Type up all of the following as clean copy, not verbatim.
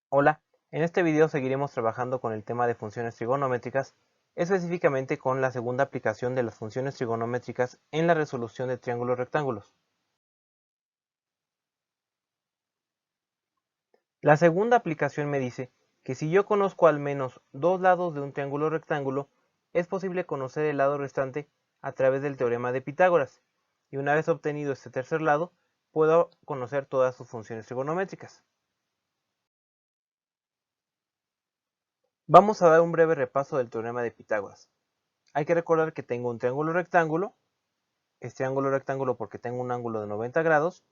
Hola, en este video seguiremos trabajando con el tema de funciones trigonométricas, específicamente con la segunda aplicación de las funciones trigonométricas en la resolución de triángulos rectángulos. La segunda aplicación me dice que si yo conozco al menos dos lados de un triángulo rectángulo, es posible conocer el lado restante a través del teorema de Pitágoras, y una vez obtenido este tercer lado, puedo conocer todas sus funciones trigonométricas. Vamos a dar un breve repaso del teorema de Pitágoras. Hay que recordar que tengo un triángulo rectángulo, es triángulo rectángulo porque tengo un ángulo de 90 grados,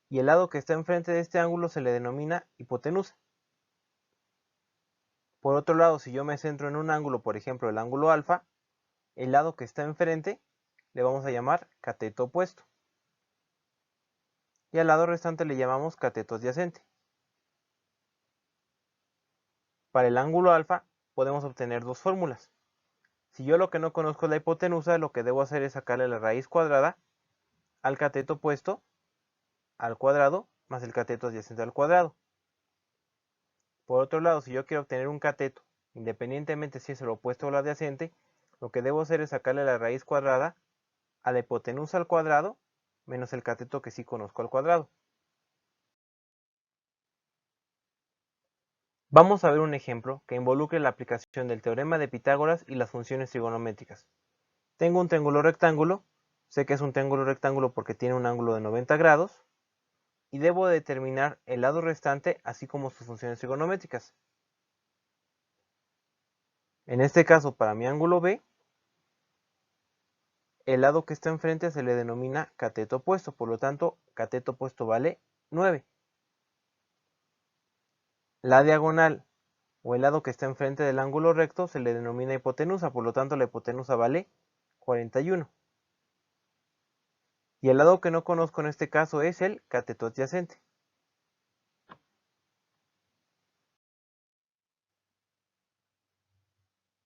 y el lado que está enfrente de este ángulo se le denomina hipotenusa. Por otro lado, si yo me centro en un ángulo, por ejemplo el ángulo alfa, el lado que está enfrente le vamos a llamar cateto opuesto, y al lado restante le llamamos cateto adyacente. Para el ángulo alfa podemos obtener dos fórmulas. Si yo lo que no conozco es la hipotenusa, lo que debo hacer es sacarle la raíz cuadrada al cateto opuesto al cuadrado más el cateto adyacente al cuadrado. Por otro lado, si yo quiero obtener un cateto, independientemente si es el opuesto o el adyacente, lo que debo hacer es sacarle la raíz cuadrada a la hipotenusa al cuadrado menos el cateto que sí conozco al cuadrado. Vamos a ver un ejemplo que involucre la aplicación del teorema de Pitágoras y las funciones trigonométricas. Tengo un triángulo rectángulo, sé que es un triángulo rectángulo porque tiene un ángulo de 90 grados, y debo determinar el lado restante así como sus funciones trigonométricas. En este caso, para mi ángulo B, el lado que está enfrente se le denomina cateto opuesto, por lo tanto, cateto opuesto vale 9. La diagonal o el lado que está enfrente del ángulo recto se le denomina hipotenusa, por lo tanto la hipotenusa vale 41. Y el lado que no conozco en este caso es el cateto adyacente.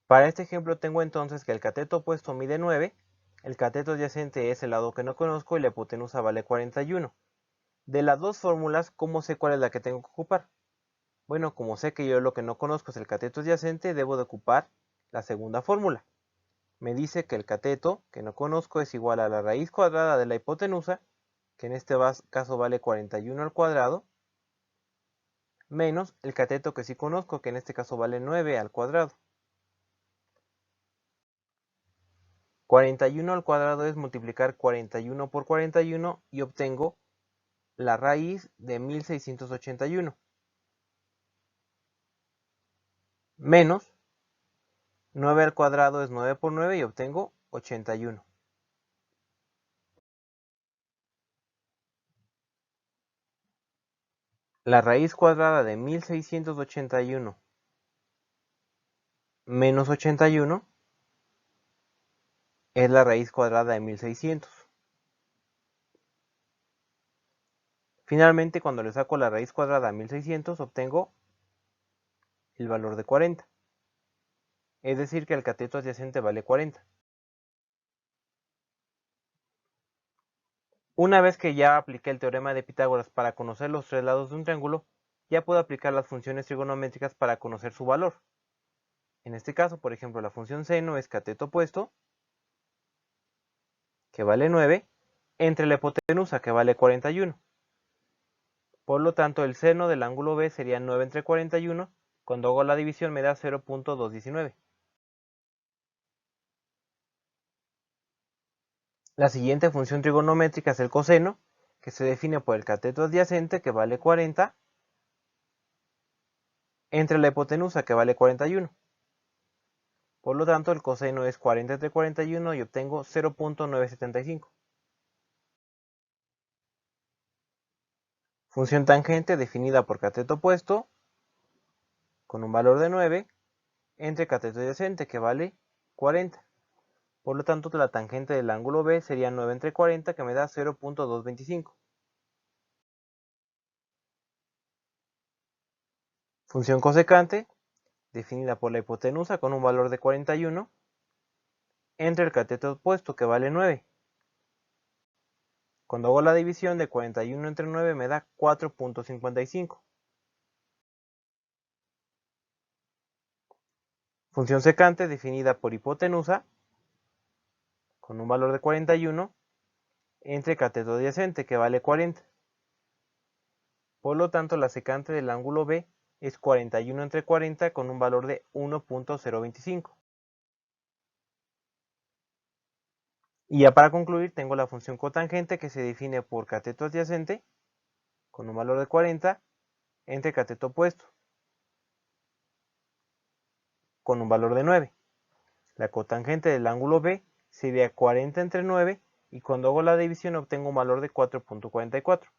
Para este ejemplo tengo entonces que el cateto opuesto mide 9, el cateto adyacente es el lado que no conozco y la hipotenusa vale 41. De las dos fórmulas, ¿cómo sé cuál es la que tengo que ocupar? Bueno, como sé que yo lo que no conozco es el cateto adyacente, debo de ocupar la segunda fórmula. Me dice que el cateto, que no conozco, es igual a la raíz cuadrada de la hipotenusa, que en este caso vale 41 al cuadrado, menos el cateto que sí conozco, que en este caso vale 9 al cuadrado. 41 al cuadrado es multiplicar 41 por 41 y obtengo la raíz de 1681. Menos 9 al cuadrado es 9 por 9 y obtengo 81. La raíz cuadrada de 1681 menos 81 es la raíz cuadrada de 1600. Finalmente, cuando le saco la raíz cuadrada a 1600, obtengo el valor de 40. Es decir, que el cateto adyacente vale 40. Una vez que ya apliqué el teorema de Pitágoras para conocer los tres lados de un triángulo, ya puedo aplicar las funciones trigonométricas para conocer su valor. En este caso, por ejemplo, la función seno es cateto opuesto, que vale 9, entre la hipotenusa, que vale 41. Por lo tanto, el seno del ángulo B sería 9 entre 41, cuando hago la división me da 0.219. La siguiente función trigonométrica es el coseno, que se define por el cateto adyacente, que vale 40, entre la hipotenusa, que vale 41. Por lo tanto, el coseno es 40 entre 41 y obtengo 0.975. Función tangente definida por cateto opuesto, con un valor de 9, entre cateto adyacente, que vale 40. Por lo tanto, la tangente del ángulo B sería 9 entre 40, que me da 0.225. Función cosecante, definida por la hipotenusa con un valor de 41, entre el cateto opuesto, que vale 9. Cuando hago la división de 41 entre 9 me da 4.55. Función secante definida por hipotenusa con un valor de 41 entre cateto adyacente que vale 40. Por lo tanto, la secante del ángulo B es 41 entre 40 con un valor de 1.025. Y ya para concluir tengo la función cotangente que se define por cateto adyacente con un valor de 40 entre cateto opuesto con un valor de 9. La cotangente del ángulo B sería 40 entre 9 y cuando hago la división obtengo un valor de 4.44.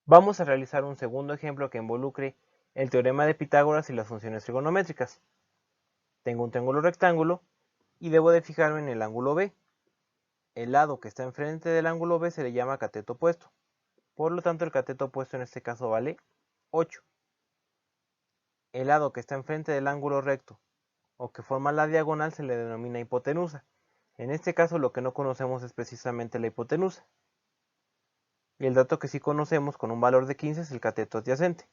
Vamos a realizar un segundo ejemplo que involucre el teorema de Pitágoras y las funciones trigonométricas. Tengo un triángulo rectángulo y debo de fijarme en el ángulo B. El lado que está enfrente del ángulo B se le llama cateto opuesto. Por lo tanto, el cateto opuesto en este caso vale 8. El lado que está enfrente del ángulo recto o que forma la diagonal se le denomina hipotenusa. En este caso lo que no conocemos es precisamente la hipotenusa. Y el dato que sí conocemos con un valor de 15 es el cateto adyacente.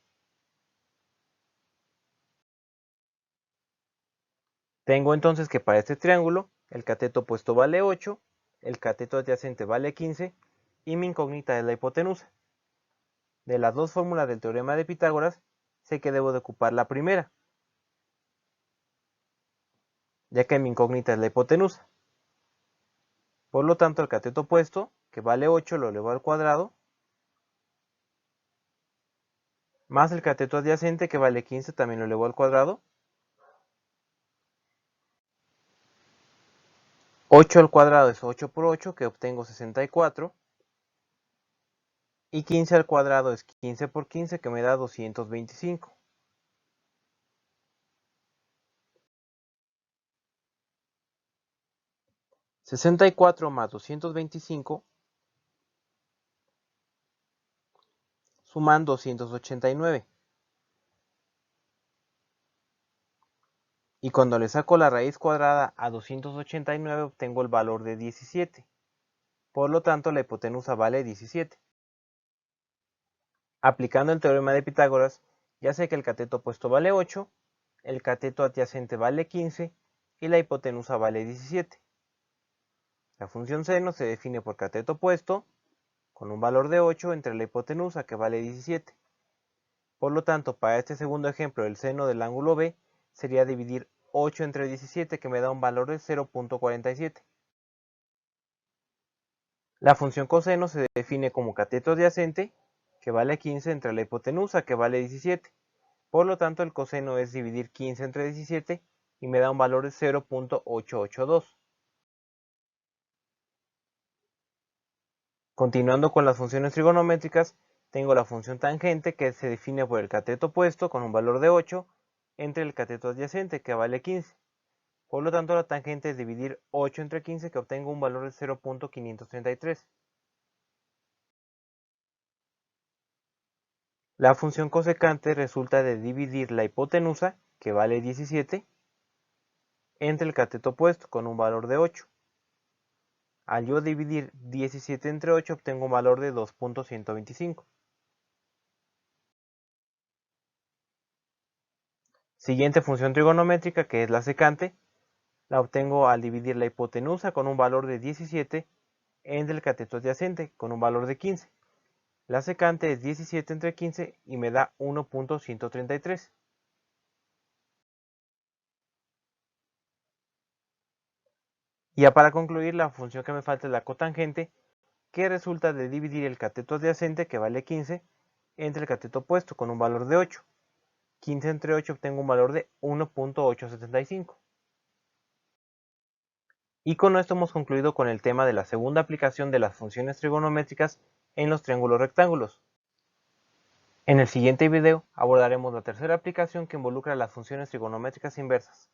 Tengo entonces que para este triángulo el cateto opuesto vale 8, el cateto adyacente vale 15 y mi incógnita es la hipotenusa. De las dos fórmulas del teorema de Pitágoras, sé que debo de ocupar la primera, ya que mi incógnita es la hipotenusa. Por lo tanto, el cateto opuesto, que vale 8, lo elevo al cuadrado, más el cateto adyacente, que vale 15, también lo elevo al cuadrado. 8 al cuadrado es 8 por 8, que obtengo 64. Y 15 al cuadrado es 15 por 15, que me da 225. $64 más 225 suman 289. Y cuando le saco la raíz cuadrada a 289 obtengo el valor de 17. Por lo tanto, la hipotenusa vale 17. Aplicando el teorema de Pitágoras, ya sé que el cateto opuesto vale 8, el cateto adyacente vale 15 y la hipotenusa vale 17. La función seno se define por cateto opuesto con un valor de 8 entre la hipotenusa que vale 17. Por lo tanto, para este segundo ejemplo, el seno del ángulo B sería dividir 8 entre 17 que me da un valor de 0.47. La función coseno se define como cateto adyacente que vale 15 entre la hipotenusa que vale 17. Por lo tanto, el coseno es dividir 15 entre 17 y me da un valor de 0.882. Continuando con las funciones trigonométricas, tengo la función tangente que se define por el cateto opuesto con un valor de 8 entre el cateto adyacente que vale 15. Por lo tanto, la tangente es dividir 8 entre 15 que obtengo un valor de 0.533. La función cosecante resulta de dividir la hipotenusa, que vale 17, entre el cateto opuesto con un valor de 8. Al yo dividir 17 entre 8 obtengo un valor de 2.125. Siguiente función trigonométrica, que es la secante, la obtengo al dividir la hipotenusa con un valor de 17 entre el cateto adyacente con un valor de 15. La secante es 17 entre 15 y me da 1.133. Y ya para concluir, la función que me falta es la cotangente, que resulta de dividir el cateto adyacente, que vale 15, entre el cateto opuesto con un valor de 8. 15 entre 8 obtengo un valor de 1.875. Y con esto hemos concluido con el tema de la segunda aplicación de las funciones trigonométricas en los triángulos rectángulos. En el siguiente video abordaremos la tercera aplicación que involucra las funciones trigonométricas inversas.